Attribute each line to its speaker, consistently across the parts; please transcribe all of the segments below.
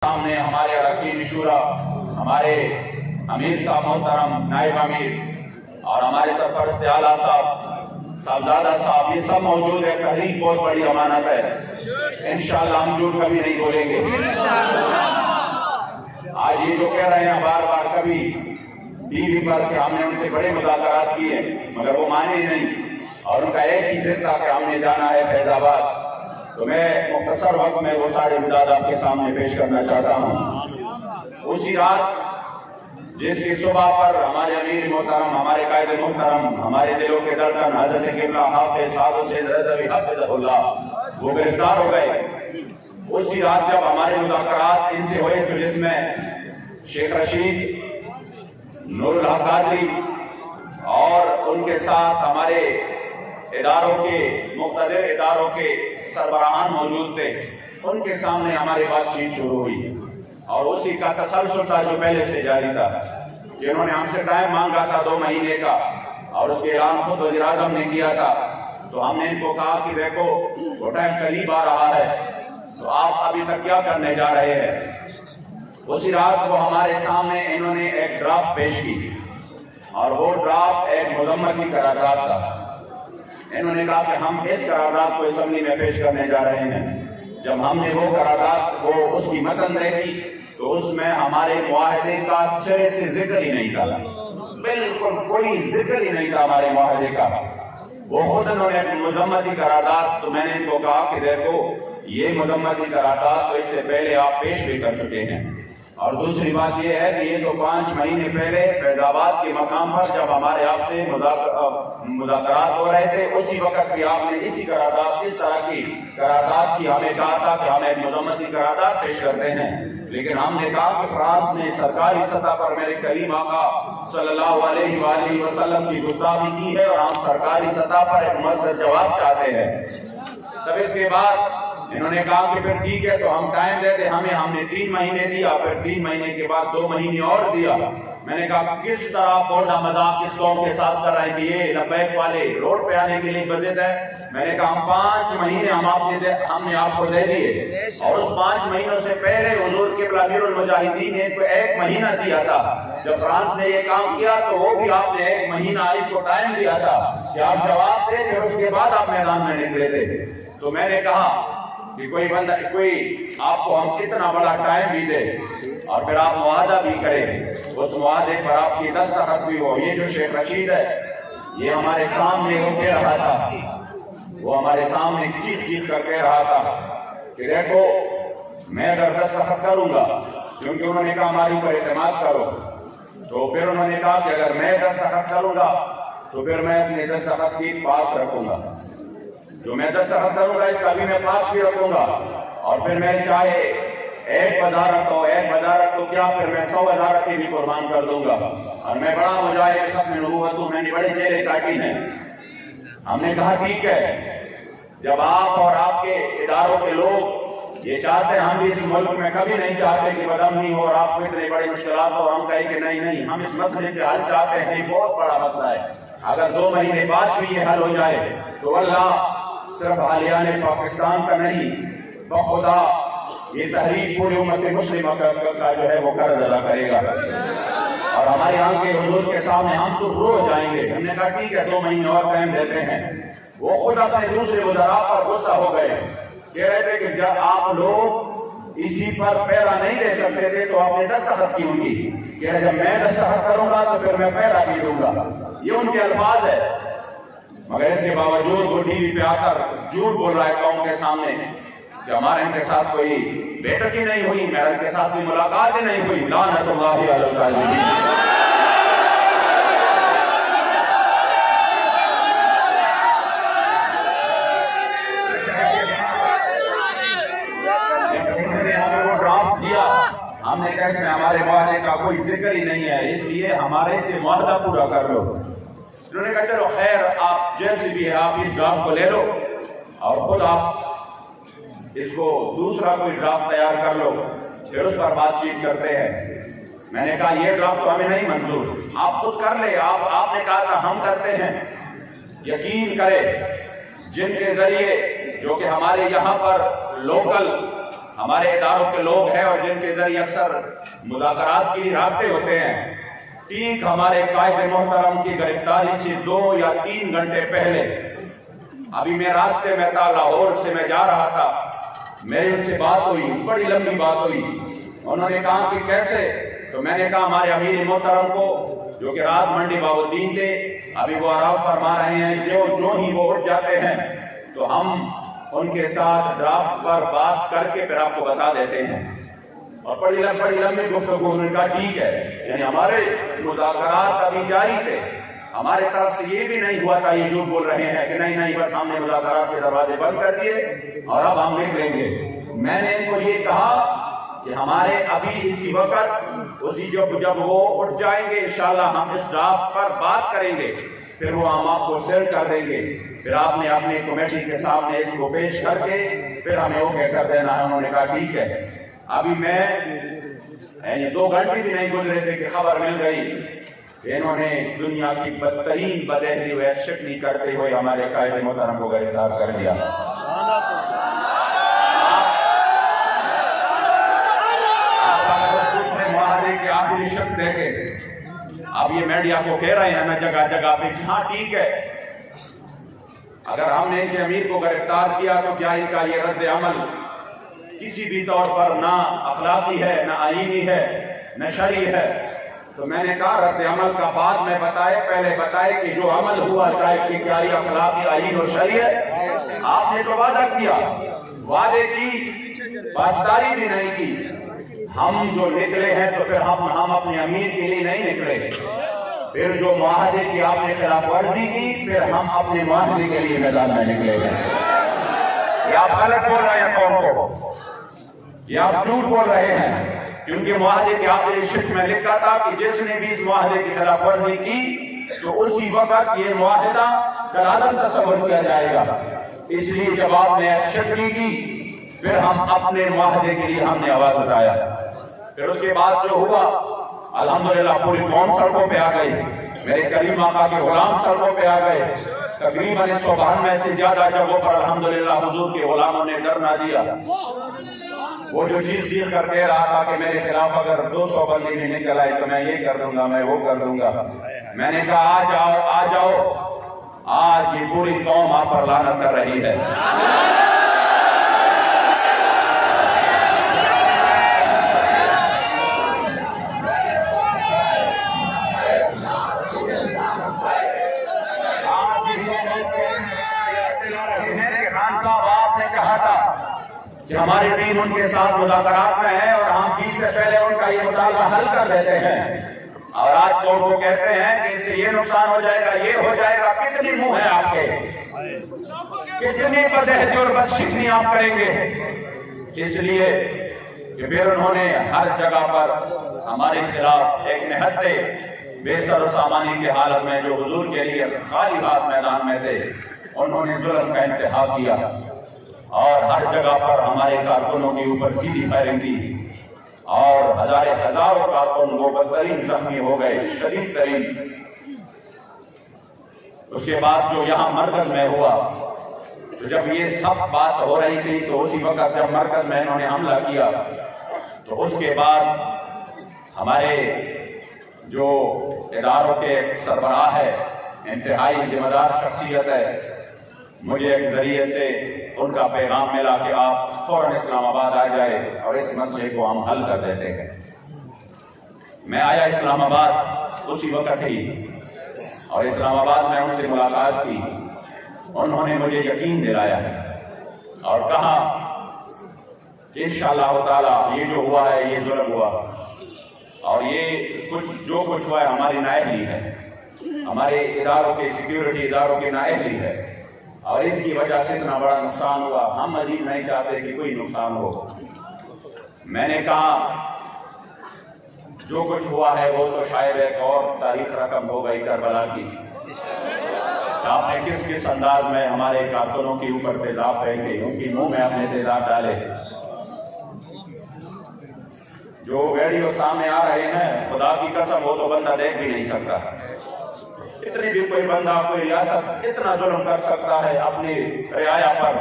Speaker 1: सामने हमारे अरकान शूरा, हमारे अमीर साहब मोहतरम, नायब अमीर और हमारे सरपरस्त आला साहब, साहबजादा साहब, ये सब मौजूद है। तहरीक बहुत बड़ी अमानत है, इंशाअल्लाह हम झूठ कभी नहीं बोलेंगे। आज ये जो कह रहे हैं बार बार कभी टीवी पर कि हमने उनसे बड़े मुज़ाकरात किए, मगर वो माने नहीं और उनका एक ही जिद था कि हमने जाना है फैजाबाद। तो मैं मुख्तसर वक्त में वो सारे मुदाद आपके सामने पेश करना चाहता हूँ। उसी रात जिसकी सुबह पर हमारे अमीर मोहतरम, हमारे कायदे मोहतरम, हमारे दिलों के धड़कन हज़रत क़िबला हाफ़िज़ साद हुसैन रज़वी हफ़िज़हुल्लाह वो गिरफ्तार हो गए। उसी रात जब हमारे मुज़ाकरात इनसे हुए तो जिसमें शेख रशीद, नूरुल हक कादरी और उनके साथ हमारे इदारों के मुख्तलिफ इदारों के सरबराहान मौजूद थे, उनके सामने हमारी बातचीत शुरू हुई और उसी का तसलसल था जो पहले से जारी था। जिन्होंने हमसे टाइम मांगा था 2 महीने का और उसके ऐलान खुद वज़ीर आज़म ने किया था, तो हमने इनको कहा कि देखो वो टाइम करीब आ रहा है, तो आप अभी तक क्या करने जा रहे हैं। उसी रात वो हमारे सामने इन्होंने एक ड्राफ्ट पेश की और वो ड्राफ्ट एक मुज़म्मती करारदाद था। इन्होंने कहा कि हम इस करारदाद को असेंबली में पेश करने जा रहे हैं। जब हमने वो करारदाद को उसकी मतन देखी तो उसमें हमारे मुआहदे का सिरे से जिक्र ही नहीं था, बिल्कुल कोई जिक्र ही नहीं था हमारे मुआहदे का। वो खुद उन्होंने मुज़म्मती करारदाद, तो मैंने इनको कहा कि देखो ये मुज़म्मती करारदाद तो इससे पहले आप पेश भी कर चुके हैं, और दूसरी बात यह है कि ये तो 5 महीने पहले फैजाबाद के मकाम पर जब हमारे आपसे मुज़ाकरात हो रहे थे, उसी वक्त भी आपने इसी करारदाद, इस तरह की करारदाद की हमें कहा था कि हम एक मुज़म्मती करारदाद पेश करते हैं। लेकिन हमने कहा कि फ्रांस ने सरकारी सतह पर मेरे करीम आका सल्लल्लाहु अलैहि वसल्लम की गुस्ताखी की है और हम सरकारी सतह पर एक मुअस्सर जवाब चाहते हैं। तब इसके बाद इन्होंने कहा कि फिर ठीक है तो हम टाइम देते हमें। हमने 3 महीने दिया, फिर 3 महीने के बाद 2 महीने और दिया। मैंने कहा किस तरह बोलना मजाक इस कौम के साथ कर रहे हैं कि ये लब्बैक वाले रोड पे आने के लिए बजट है। मैंने कहा हम 5 महीने हमने आपको दे दिए और उस 5 महीनों से पहले हुजूर क़िबला अमीरुल मुजाहिदीन ने 1 महीना दिया था। जब फ्रांस ने ये काम किया तो वो भी आपने 1 महीना आपको टाइम दिया था कि आप जवाब दे, फिर उसके बाद आप मैदान में निकले थे। तो मैंने कहा कि कोई आपको हम कितना बड़ा टाइम भी दे और फिर आप मुआहदा भी करें, उस मुआहदे पर आपकी दस्तखत भी हो। ये जो शेख रशीद है ये हमारे सामने वो कह रहा था, वो हमारे सामने चीख कर कह रहा था कि देखो मैं अगर दस्तखत करूंगा, क्योंकि उन्होंने कहा हमारे ऊपर एतमाद करो, तो फिर उन्होंने कहा कि अगर मैं दस्तखत करूंगा तो फिर मैं अपने दस्तखत की पास रखूंगा, जो मैं दस्तखत करूंगा इसका भी मैं पास भी रखूंगा, और फिर मैं चाहे 1 वजारत हो, 1 वजारत तो क्या, फिर मैं 100 वजारत की भी कुर्बान कर दूंगा, और मैं बड़ा मुजाहिद खत्म नबूवत हूं, मैंने बड़े जेल काटी है। हमने कहा ठीक है, जब आप और आपके इदारों के लोग ये चाहते हैं, हम भी इस मुल्क में कभी नहीं चाहते कि बदअमनी हो और आपको इतनी बड़ी मुश्किलात हो, हम कहें कि नहीं हम इस मसले के हल चाहते हैं, ये बहुत बड़ा मसला है। अगर 2 महीने बाद भी ये हल हो जाए तो अल्लाह सिर्फ आलियाने पाकिस्तान का नहीं, बखुदा ये तहरीक पूरी उम्मत मुस्लिमा का जो है वो कर्ज अदा करेगा और हमारे यहाँ के हुजूर के सामने हम सुरखरू हो जाएंगे। हमने कहा ठीक है 2 महीने और टाइम देते हैं। वो खुद अपने दूसरे वज़रा पर गुस्सा हो गए, कह रहे थे कि जब आप लोग इसी पर पैरा नहीं दे सकते थे तो आपने दस्तखत की होगी, कह रहे जब मैं दस्तखत करूंगा तो फिर मैं पैरा भी दूंगा। ये उनके अल्फाज है, मगर इसके बावजूद वो टीवी पे आकर झूठ बोल रहा है कौम के सामने कि हमारे इनके साथ कोई बैठक ही नहीं हुई, मेरे इनके साथ कोई मुलाकात ही नहीं हुई। लानतुल्लाहि अलल काज़िबीन। हमने कहा इसमें हमारे मुआहदे का कोई जिक्र ही नहीं है, इसलिए हमारे से मुआहदा पूरा कर लो। उन्होंने कहा चलो खैर, आप जैसे भी है आप इस ड्राफ्ट को ले लो और खुद आप इसको दूसरा कोई ड्राफ्ट तैयार कर लो, फिर उस पर बातचीत करते हैं। मैंने कहा ये ड्राफ्ट तो हमें नहीं मंजूर, आप खुद कर ले। आपने कहा था हम करते हैं। यकीन करें जिनके जरिए जो कि हमारे यहाँ पर लोकल हमारे इदारों के लोग हैं और जिनके जरिए अक्सर मुज़ाकरात की राब्ते होते हैं, ठीक हमारे कायद मोहतरम की गिरफ्तारी से 2 या 3 घंटे पहले अभी मैं रास्ते में था, लाहौर से मैं जा रहा था, मेरी उनसे बात हुई, बड़ी लंबी बात हुई। उन्होंने कहा कि कैसे, तो मैंने कहा हमारे अमीर मोहतरम को जो कि रात मंडी बाबुद्दीन थे, अभी वो आराम फरमा रहे हैं, जो ही वो उठ जाते हैं तो हम उनके साथ ड्राफ्ट पर बात करके फिर आपको बता देते हैं। और बड़ी लंबी गुफ्तगू, उनका ठीक है, यानी हमारे मुज़ाकरात अभी जारी थे, हमारे तरफ से ये भी नहीं हुआ था, ये झूठ बोल रहे हैं कि नहीं बस हमने मुज़ाकरात के दरवाजे बंद कर दिए और अब हम निकलेंगे। मैंने इनको ये कहा कि हमारे अभी इसी वक्त उसी जब वो उठ जाएंगे इंशाल्लाह हम इस ड्राफ्ट पर बात करेंगे, फिर वो हम आपको सेंड कर देंगे, फिर आपने अपनी कमेटी के सामने इसको पेश करके फिर हमें ओके कर देना है। उन्होंने कहा ठीक है। अभी मैं 2 घंटे भी नहीं गुजरे थे कि खबर मिल गई, इन्होंने दुनिया की बदतरीन बदहली व शक्ली करते हुए हमारे कायदे मोहतरम को गिरफ्तार कर दिया। मुआहदे के आखिरी शब्द देखे, अब ये मीडिया को कह रहे हैं ना जगह जगह पे, हाँ ठीक है, अगर हमने इनके अमीर को गिरफ्तार किया तो क्या इनका ये रद्द अमल किसी भी तौर पर ना अखलाकी है, ना आईनी है, न शरई है? तो मैंने कहा रद्द अमल का बाद में बताए, पहले बताए कि जो अमल हुआ चाहे कि क्या ये अखलाकी, आईन और शरई है। आपने तो वादा किया, वादे की पासदारी भी नहीं की। हम जो निकले हैं तो फिर हम अपने अमीर के लिए नहीं निकले, फिर जो मुआहदे की आपने खिलाफ वर्जी की, फिर हम अपने मुआहदे के लिए मैदान में निकले हैं। या आप गलत बोल रहे हैं कौन को, या आप झूठ बोल रहे हैं, क्योंकि मुआहदे के आखिरी शिफ्ट में लिखा था कि जिसने भी इस मुआहदे की खिलाफ वर्जी की तो उसी वक्त ये मुआहदा कलादम तस्वर किया जाएगा। इसलिए जब आपने एक्शन की फिर हम अपने मुआहदे के लिए हमने आवाज उठाया। फिर उसके बाद जो हुआ अल्हम्दुलिल्लाह पूरी कौम सड़कों पे आ गई, मेरे करीम आका के गुलाम सड़कों पे आ गए। तकरीबन 192 से ज्यादा जगहों पर अल्हम्दुलिल्लाह हुजूर के गुलामों ने डर ना दिया। वो जो चीज कर कह रहा था कि मेरे खिलाफ अगर 200 बंदी भी निकल आए तो मैं ये कर दूंगा, मैं वो कर दूंगा, मैंने कहा आ जाओ, आज ये पूरी कौम आप पर लानत कर रही है। कि हमारी टीम उनके साथ मुज़ाकरात में है और हम 20 से पहले उनका ये मुद्दा हल कर देते हैं, और आज कोर्ट को कहते हैं कि इससे ये नुकसान हो जाएगा, ये हो जाएगा। कितनी मुंह है आपके, कितनी बदहज़ी और बदशिकनी आप करेंगे? इसलिए कि फिर उन्होंने हर जगह पर हमारे खिलाफ एक निहत्ते बेसर सामानी के हालत में जो हुजूर के लिए खाली हाथ मैदान में थे, उन्होंने जुल्म का इंतहा किया और हर जगह पर हमारे कारकुनों के ऊपर सीधी फायरिंग की और हजारों कारकुन वो बदतरीन जख्मी हो गए, शदीद तरीन। उसके बाद जो यहाँ मरकज में हुआ, तो जब ये सब बात हो रही थी तो उसी वक्त जब मरकज में इन्होंने हमला किया तो उसके बाद हमारे जो इदारों के सरबराह है, इंतहाई जिम्मेदार शख्सियत है, मुझे एक जरिए से उनका पैगाम मिला कि आप फौरन इस्लामाबाद आ जाए और इस मसले को हम हल कर देते हैं। मैं आया इस्लामाबाद उसी वक्त ही और इस्लामाबाद में उनसे मुलाकात की। उन्होंने मुझे यकीन दिलाया और कहा कि इंशाअल्लाह ताला ये जो हुआ है ये जुल्म हुआ और ये जो कुछ हुआ है हमारी नाअहली है, हमारे इदारों के सिक्योरिटी इदारों की नाअहली है और इसकी वजह से इतना बड़ा नुकसान हुआ। हम मजीद नहीं चाहते कि कोई नुकसान हो। मैंने कहा जो कुछ हुआ है वो तो शायद एक और तारीख रकम हो गई करबला की। आपने किस किस अंदाज में हमारे कारकुनों के ऊपर तेजाब फेंके, उनकी मुंह में आपने तेजाब डाले। जो वीडियो सामने आ रहे हैं, खुदा की कसम वो तो बंदा देख भी नहीं सकता। इतनी भी कोई बंदा कोई रियासत इतना जुल्म कर सकता है अपनी रियाया पर?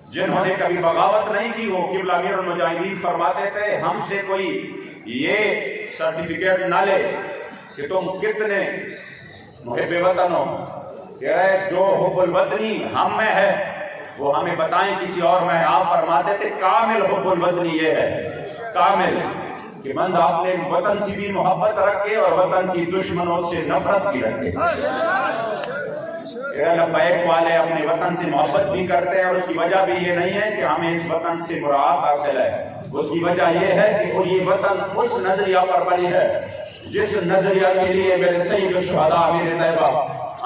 Speaker 1: जिन्होंने कभी बगावत नहीं की, वो किबला अमीरुल मुजाहिदीन फरमाते थे हमसे कोई ये सर्टिफिकेट ना ले कि तुम कितने मुहिब्बे वतन हो, कह रहे जो हुब्बुल वतनी हम में है वो हमें बताएं किसी और में। आप फरमाते थे कामिल हुब्बुल वतनी ये है, कामिल कि बंदा अपने वतन से भी मोहब्बत रखे और वतन की दुश्मनों से नफरत भी रखे। लब्बैक वाले अपने वतन से मोहब्बत भी करते हैं और उसकी वजह भी ये नहीं है कि हमें इस वतन से मुराद हासिल है, उसकी वजह ये है कि ये वतन उस नजरिया पर बनी है जिस नजरिया के लिए मेरे सैयद शुहदा अमीर तैयबा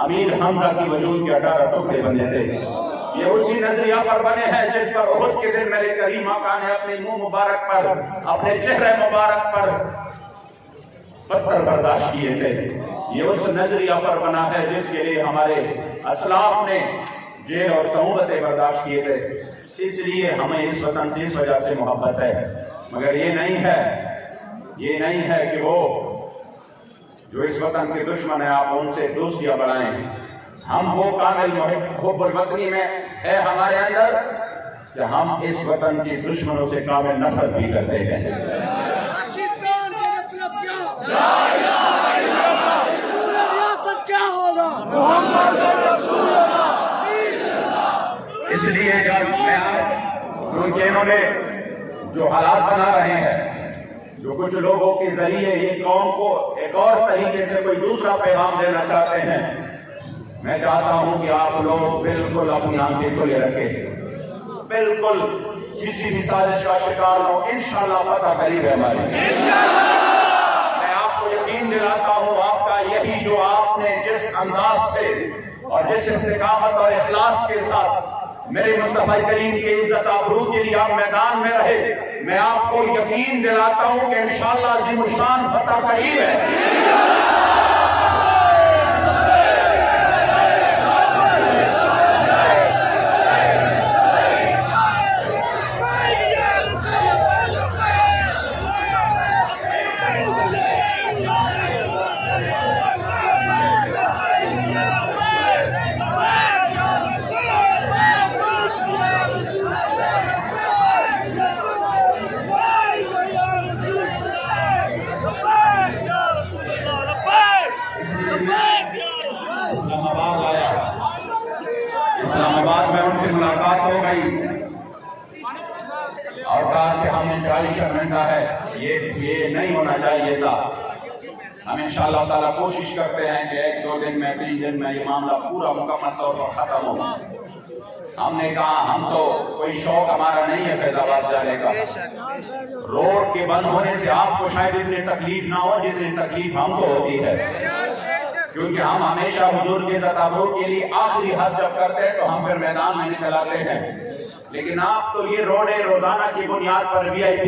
Speaker 1: अमीर हमजा की वजूद के 18 टुकड़े बने थे। ये उसी नजरिया पर बने हैं जिस पर उहुद के दिन मेरे करीम आका ने अपने मुंह मुबारक पर, अपने चेहरे मुबारक पर पत्थर बर्दाश्त किए थे। ये उस नजरिया पर बना है जिसके लिए हमारे असलाफ ने जेल और सऊबतें बर्दाश्त किए थे। इसलिए हमें इस वतन से इस वजह से मोहब्बत है। मगर ये नहीं है कि वो जो इस वतन के दुश्मन है आप उनसे दोस्तियां बढ़ाएं। हम वो कामिल हुब्बुल वतनी में है हमारे अंदर कि हम इस वतन के दुश्मनों से कामिल नफरत भी करते हैं।
Speaker 2: पाकिस्तान का मतलब क्या होगा?
Speaker 1: इसलिए जब क्योंकि इन्होंने जो हालात बना रहे हैं, जो कुछ लोगों के जरिए ये कौम को एक और तरीके से कोई दूसरा पैगाम देना चाहते हैं, मैं चाहता हूं कि आप लोग बिल्कुल अपनी आंखें खुले रखें, बिल्कुल किसी भी साजिश का शिकार हो। इंशाअल्लाह फतह करीब है हमारी। मैं आपको यकीन दिलाता हूं, आपका यही जो आपने जिस अंदाज से और जिस इस्तिकामत और इखलास के साथ मेरे मुस्तफा करीम के इज्जत आबरू के लिए आप मैदान में रहे, मैं आपको यकीन दिलाता हूं कि इंशाअल्लाह ज़िमुशान फतह करीब है। इस्लामाबाद में उनसे मुलाकात हो गई और कहा कि हमें 40 शर्मिंदा है, ये नहीं होना चाहिए था। हम इंशाअल्लाह ताला कोशिश करते हैं कि 1-2 दिन में 3 दिन में ये मामला पूरा मुकम्मल तौर पर खत्म हो। हमने कहा हम तो कोई शौक हमारा नहीं है फैजाबाद जाने का। रोड के बंद होने से आपको शायद इतनी तकलीफ ना हो जितनी तकलीफ हमको होती है, क्योंकि हम हमेशा हुजूर के तताबुर के लिए आखिरी हद जब करते हैं तो हम फिर मैदान में निकल आते हैं। लेकिन आप तो ये रोडे रोजाना की बुनियाद पर VIP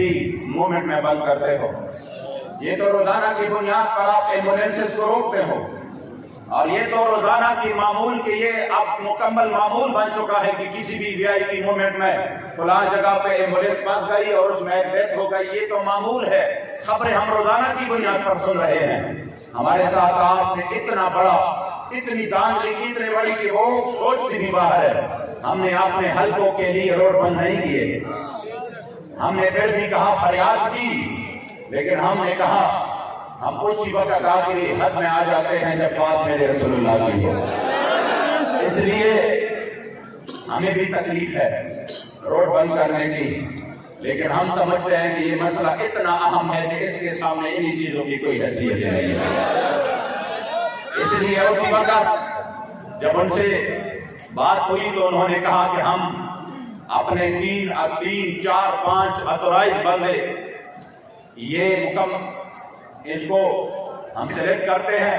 Speaker 1: मूवमेंट में बंद करते हो, ये तो रोजाना की बुनियाद पर आप एम्बुलेंसेस को रोकते हो, और ये तो रोजाना की मामूल के ये अब मुकम्मल मामूल बन चुका है कि किसी भी VIP मूवमेंट में फलां जगह पे एम्बुलेंस फंस गई और उसमें डेथ हो गई, ये तो मामूल है। खबरें हम रोजाना की बुनियाद पर सुन रहे हैं। हमारे साथ आपने इतना बड़ा, इतनी दानगी इतने बड़ी कि वो सोच से भी बाहर है। हमने अपने हल्कों के लिए रोड बंद नहीं किए, हमने फिर भी कहा फरियाद की, लेकिन हमने कहा हम उसी वक्त आखिरी हद में आ जाते हैं जब बात मेरे रसूलुल्लाह की हो। इसलिए हमें भी तकलीफ है रोड बंद करने की, लेकिन हम समझते हैं कि ये मसला इतना अहम है कि इसके सामने इन्हीं चीजों की कोई हैसियत नहीं है। इसलिए उसी वक्त जब उनसे बात हुई तो उन्होंने कहा कि हम अपने 3, 4, 5 ऑथोराइज बंदे ये इसको हम सिलेक्ट करते हैं,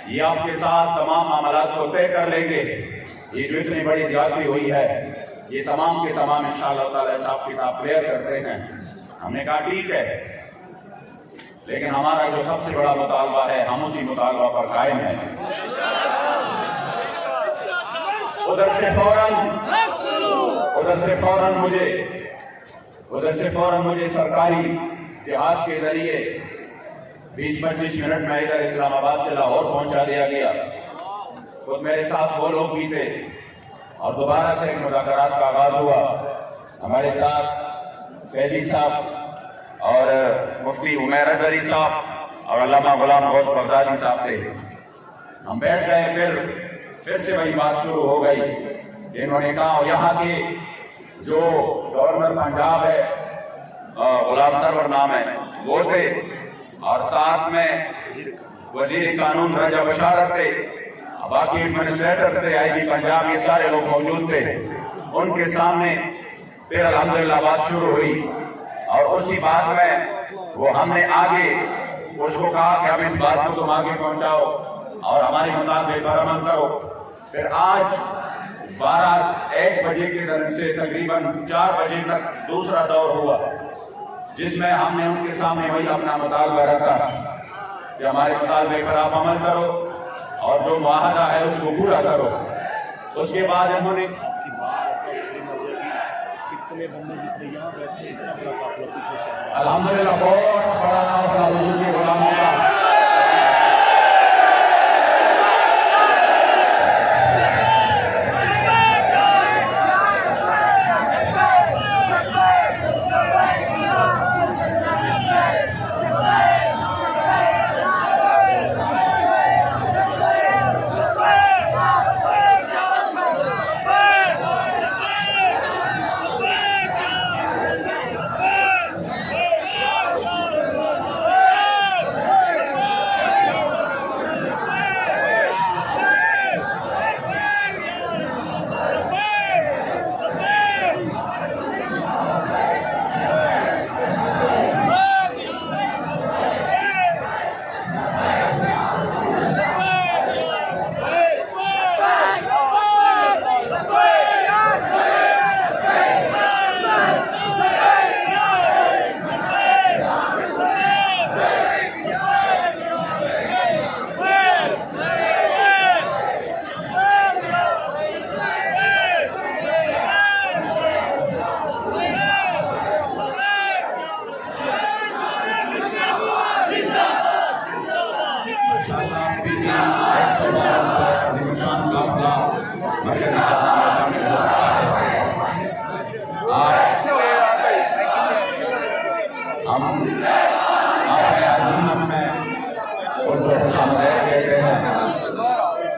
Speaker 1: ये आपके साथ तमाम मामलात को तय कर लेंगे। ये जो इतनी बड़ी ज्यादती हुई है ये तमाम के तमाम इंशाअल्लाह ताला हिसाब किताब क्लियर करते हैं। हमने कहा ठीक है, लेकिन हमारा जो सबसे बड़ा मुतालबा है हम उसी मुतालबा पर कायम है। उधर से फौरन मुझे सरकारी जहाज के जरिए 20-25 मिनट में इधर इस्लामाबाद से लाहौर पहुंचा दिया गया। खुद मेरे साथ वो लोग भी थे और दोबारा से मुज़ाकरात का आगाज हुआ। हमारे साथ फैजी साहब और मुफ्ती उमैर अजहरी साहब और अल्लामा गुलाम गौस बगदादी साहब थे। हम बैठ गए, फिर से वही बात शुरू हो गई। इन्होंने कहा यहाँ के जो गवर्नर पंजाब है, गुलाम सरवर नाम है, वो थे, और साथ में वजीर कानून रजा बशारत थे, बाकी एडमिनिस्ट्रेटर थे, आईजी पंजाब, ये सारे लोग मौजूद थे। उनके सामने फिर अल्हम्दुलिल्लाह बात शुरू हुई, और उसी बात में वो हमने आगे उसको कहा कि अब इस बात को तुम आगे पहुंचाओ और हमारे मुताबिक पर अमल करो। फिर आज 12-1 बजे के दर से तकरीबन 4 बजे तक दूसरा दौर हुआ, जिसमें हमने उनके सामने वही अपना मुतालबा रखा कि हमारे मुतालबे पर आप अमल करो और जो मुआहदा है उसको पूरा करो। उसके बाद उन्होंने
Speaker 3: इतने बंदे जितने यहाँ बैठे, इतना बड़ा काफिला पीछे से
Speaker 1: अल्हम्दुलिल्लाह बहुत बड़ा काफिला हुजूर के गुलामों का।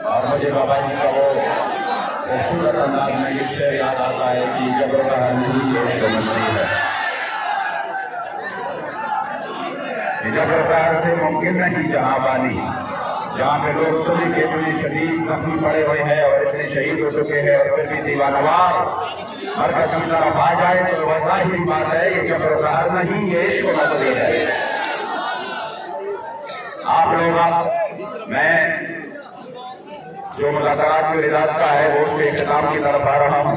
Speaker 1: और मुझे बाबा जी का वो खूबसूरत अंदाज में ये शेर याद आता है कि जब नहीं है जब से मुमकिन नहीं जहाँ बानी, जहाँ पे लोग सभी के इतने शदीद जख्मी पड़े हुए हैं और इतने शहीद हो चुके हैं और फिर भी दीवानवार हर कसम तरफ आ जाए तो वैसा ही बात है। ये जबरदार नहीं, ये इश्क नजरी है। आप लोग मैं जो मुलाकात के इरादा का है वो उसके इख्तिताम की तरफ आ रहा हूँ।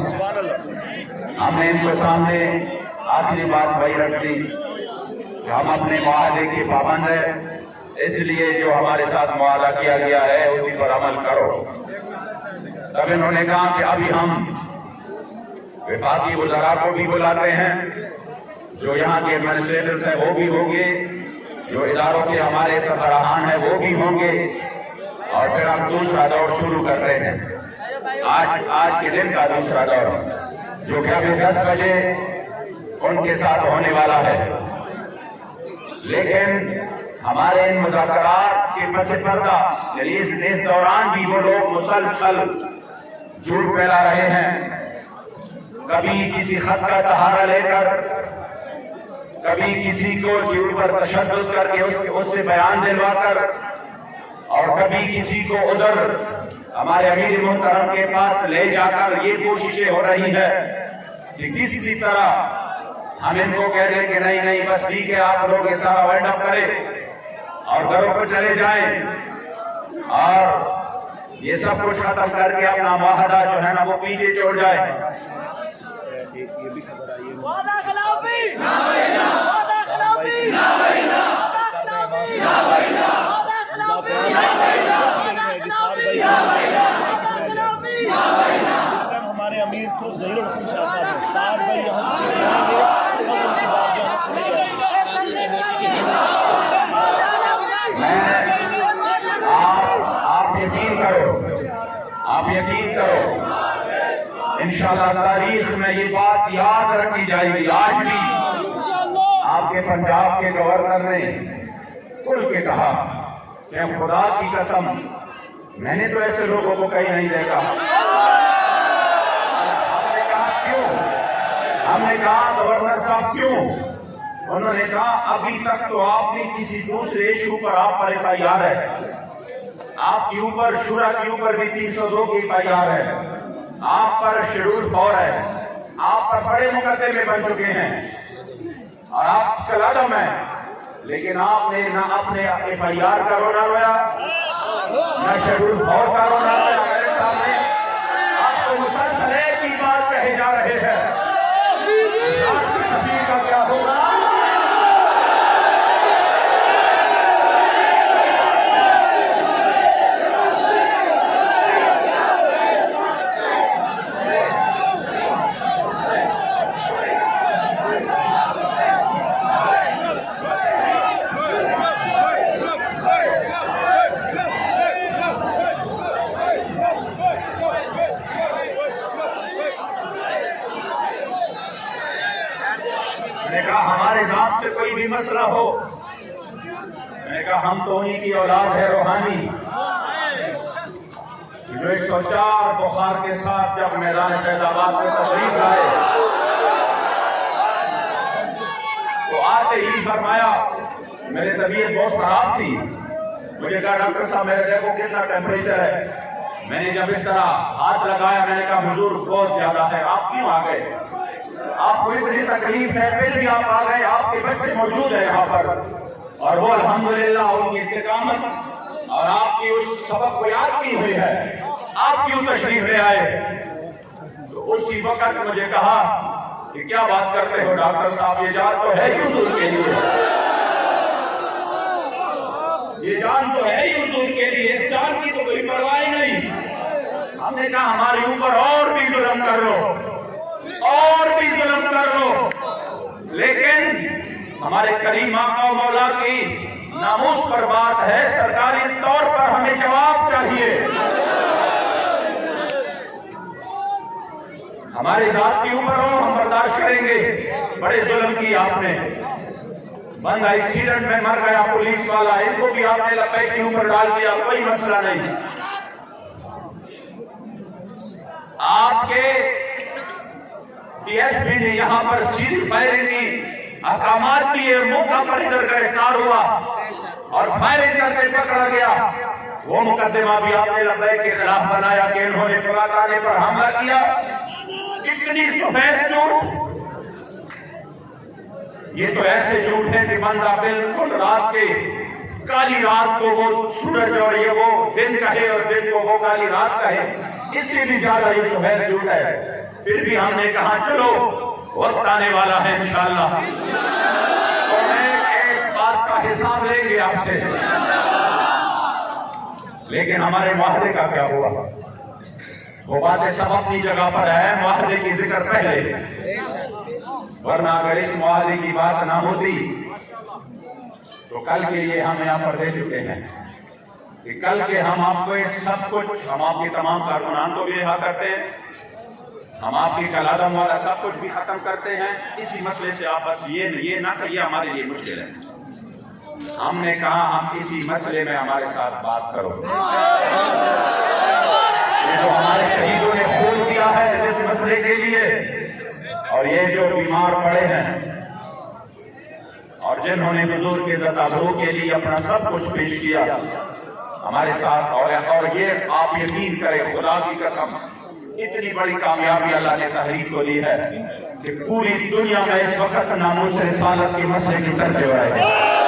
Speaker 1: हमने इनके सामने आखिरी बात वही रख दी कि हम अपने मुआहदे के पाबंद है, इसलिए जो हमारे साथ मुआहदा किया गया है उसी पर अमल करो। तब इन्होंने कहा कि अभी हम विफाकी वज़रा को भी बुलाते हैं, जो यहाँ के एडमिनिस्ट्रेटर्स हैं वो भी होंगे, जो इदारों के हमारे सरबराहान हैं वो भी होंगे, और फिर हम दूसरा दौर शुरू करते हैं। आज के दिन का दूसरा दौर जो कि अभी 10 बजे उनके साथ होने वाला है। लेकिन हमारे इन मुज़ाकरात के पस पर्दा इस दौरान भी वो लोग मुसलसल झूठ फैला रहे हैं, कभी किसी खत का सहारा लेकर, कभी किसी को झूठ पर तशद्दुद करके उससे बयान दिलवाकर, और कभी किसी को उधर हमारे अमीर मुहतरम के पास ले जाकर ये कोशिशें हो रही है कि किसी तरह हम इनको कह दें कि नहीं नहीं बस ठीक है, आप लोग ये सारा वाइंड अप करें और घरों पर चले जाएं और ये सब कुछ खत्म करके अपना मुआहदा जो है ना वो पीछे छोड़ जाए।
Speaker 3: ये भी खबर आई है
Speaker 2: वादा खिलाफी ना बहिना, वादा खिलाफी ना बहिना, वादा खिलाफी ना बहिना, वादा खिलाफी ना बहिना, वादा खिलाफी ना बहिना, वादा खिलाफी ना बहिना।
Speaker 3: इस टाइम हमारे अमीर सिर्फ ज़हीरुल हसन शाह साहब हैं। 7 भाई यहाँ से रहेंगे, तब उसके बाद यहाँ सुनेंगे।
Speaker 1: आप यकीन करो, आप यकीन करो, इंशाअल्लाह तारीख में ये बात याद रखी जाएगी। आज भी आपके पंजाब के गवर्नर ने खुल के कहा कि खुदा की कसम मैंने तो ऐसे लोगों को कहीं नहीं देखा। हमने कहा क्यों? हमने कहा गवर्नर साहब क्यों? उन्होंने कहा अभी तक तो आपने किसी दूसरे इशू पर आप पर FIR है, आपके ऊपर शुरा के ऊपर भी 302 की FIR है, आप पर शेड्यूल 4 है, आप पर बड़े मुकदमे बन चुके हैं और आप कलादम है, लेकिन आपने ना अपने FIR का रोना रोया न शेड्यूल 4 का रोना रोया। मेरे सामने आपको मुसलसल एक ही बात कहे जा रहे हैं, राष्ट्र सभी का क्या होगा। मैंने कहा हमारे जात से कोई भी मसला हो, मैंने कहा हम तो उन्हीं की औलाद है रूहानी, जो 104 बुखार के साथ जब मैदान फैजाबाद में तशरीफ लाए तो आते ही फरमाया, मेरी तबीयत बहुत खराब थी, मुझे कहा डॉक्टर साहब मेरे देखो कितना टेम्परेचर है। मैंने जब इस तरह हाथ लगाया मैंने कहा हुजूर बहुत ज्यादा है, आप क्यों आ गए? आपको इतनी तकलीफ है फिर भी आप आ गए, आपके बच्चे मौजूद है यहाँ पर और वो अल्हम्दुलिल्लाह उनकी इस्तिकामत और आपकी उस सबक को याद की हुई है, आप क्यों तशरीफ ले आए? तो उसी वक्त मुझे कहा कि क्या बात करते हो डॉक्टर साहब, ये जान तो है ही हुजूर के लिए, ये जान तो है ही हुजूर के लिए, इस जान की तो कोई परवाह नहीं। हमने कहा हमारे ऊपर और भी जुल्म कर लो, और भी जुल्म कर लो, लेकिन हमारे करीम आका और मौला की नामूस पर बात है, सरकारी तौर पर हमें जवाब चाहिए। हमारे जात के ऊपर हो हम बर्दाश्त करेंगे, बड़े जुल्म की आपने, बंदा एक्सीडेंट में मर गया पुलिस वाला, इनको भी आपने लपैक के ऊपर डाल दिया, कोई मसला नहीं। आपके DSP ने यहाँ पर सीधी फायरिंग की, अहकामात किए, मौका पर इधर गिरफ्तार हुआ और फायरिंग करके पकड़ा गया। वो मुकदमा भी आपने लबैक के खिलाफ बनाया कि इन्होंने फलाने पर हमला किया। कितनी सफेद झूठ, ये तो ऐसे झूठ है कि बंदा बिल्कुल रात के काली रात को वो सूरज और ये वो दिन कहे और दिन को वो काली रात कहे, इससे भी ज्यादा ये सफेद झूठ है। फिर भी हमने कहा चलो वक्त आने वाला है इंशाअल्लाह, तो एक बात का हिसाब लेंगे आपसे, लेकिन हमारे मुआहदे का क्या हुआ? वो बातें सब अपनी जगह पर है, मुआहदे की जिक्र पहले, वरना अगर इस मुआहदे की बात ना होती तो कल के लिए हम यहाँ पर दे चुके हैं कि कल के हम आपको ये सब कुछ, हम आपके तमाम कारकुनान को भी रिहा करते हैं, हम आपकी कलादम वाला सब कुछ भी खत्म करते हैं। इसी मसले से आप बस ये ना करिए हमारे लिए मुश्किल है। हमने कहा हम इसी मसले में हमारे साथ बात करो, ये जो हमारे शहीदों ने खून दिया है इस मसले के लिए, और ये जो बीमार पड़े हैं और जिन्होंने हुजूर के ज़ताबरू के लिए अपना सब कुछ पेश किया हमारे साथ, और ये आप यकीन करें खुदा की कसम, इतनी बड़ी कामयाबी अल्लाह ने तहरीक को दी है कि पूरी दुनिया में इस वक्त नामूस रिसालत के मसले की तरफ हो रहे हैं।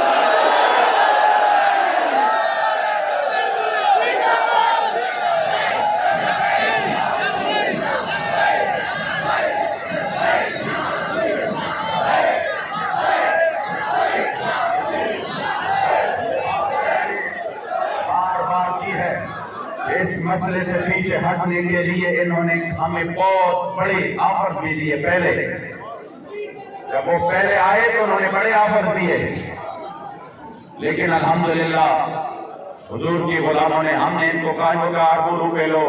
Speaker 1: इस मसले से पीछे हटने के लिए इन्होंने हमें बहुत बड़े ऑफर भी दिए। पहले जब वो पहले आए तो उन्होंने बड़े ऑफर दिए, लेकिन अल्हम्दुलिल्लाह हुजूर की गुलामों ने, हमने इनको कहा अरबों रुपए लो,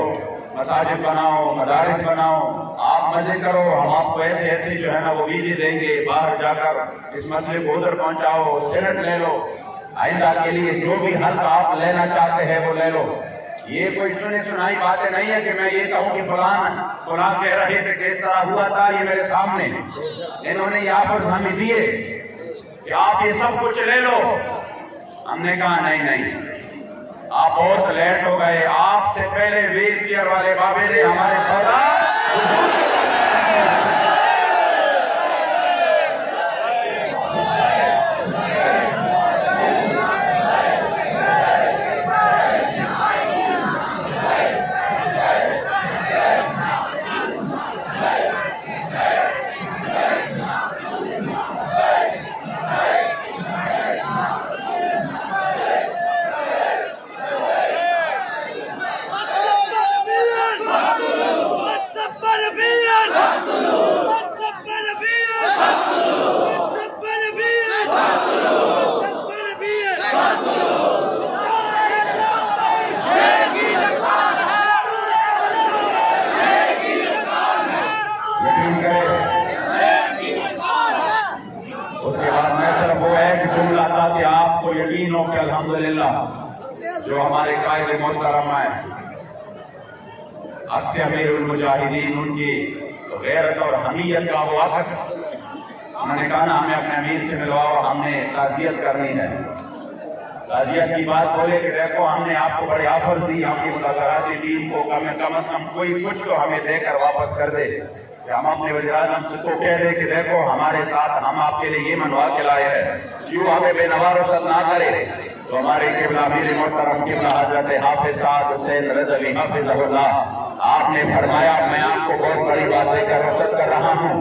Speaker 1: मसाजिद बनाओ, मदारिस बनाओ, आप मजे करो, हम आपको ऐसे ऐसे जो है ना वो वीजे देंगे, बाहर जाकर इस मसले को उधर पहुंचाओ, सेनेट ले लो, आइंदा के लिए जो भी हक आप लेना चाहते हैं वो ले लो। ये कोई सुनी सुनाई बातें नहीं है कि मैं ये कहूँ कि फलां कह रहे थे किस तरह हुआ था, ये मेरे सामने इन्होंने यहाँ पर हमें दिए कि आप ये सब कुछ ले लो। हमने कहा नहीं, आप बहुत लेट हो गए, आपसे पहले वीर केयर वाले बाबे ने हमारे सौदा यकीन हो कि अल्हम्दुलिल्लाह जो हमारे कायदे मोहतरम है अक्स अमीरुल मुजाहिदीन, उनकी तो गैरत और हमीयत का वो अक्स, उन्होंने कहा ना हमें अपने अमीर से मिलवाओ, हमने ताज़ियत करनी है। ताज़ियत की बात बोले कि देखो हमने आपको बड़े ऑफर दी, हमने मुलाकाती टीम को कम से कम कोई कुछ तो हमें देकर वापस कर दे। हम अपने वज़ीर-ए-आज़म से तो कह दे कि देखो हमारे साथ हम आपके लिए ये मनवा के लाए हैं, क्यों हमें बेनवारसत ना करे। तो हमारे किबला अमीर मोहतरम किबला हज़रत हाफिज़ साद हुसैन रज़वी हाफिज़हुल्लाह, आपने फरमाया मैं आपको बहुत बड़ी बात देकर रुखसत कर रहा हूँ,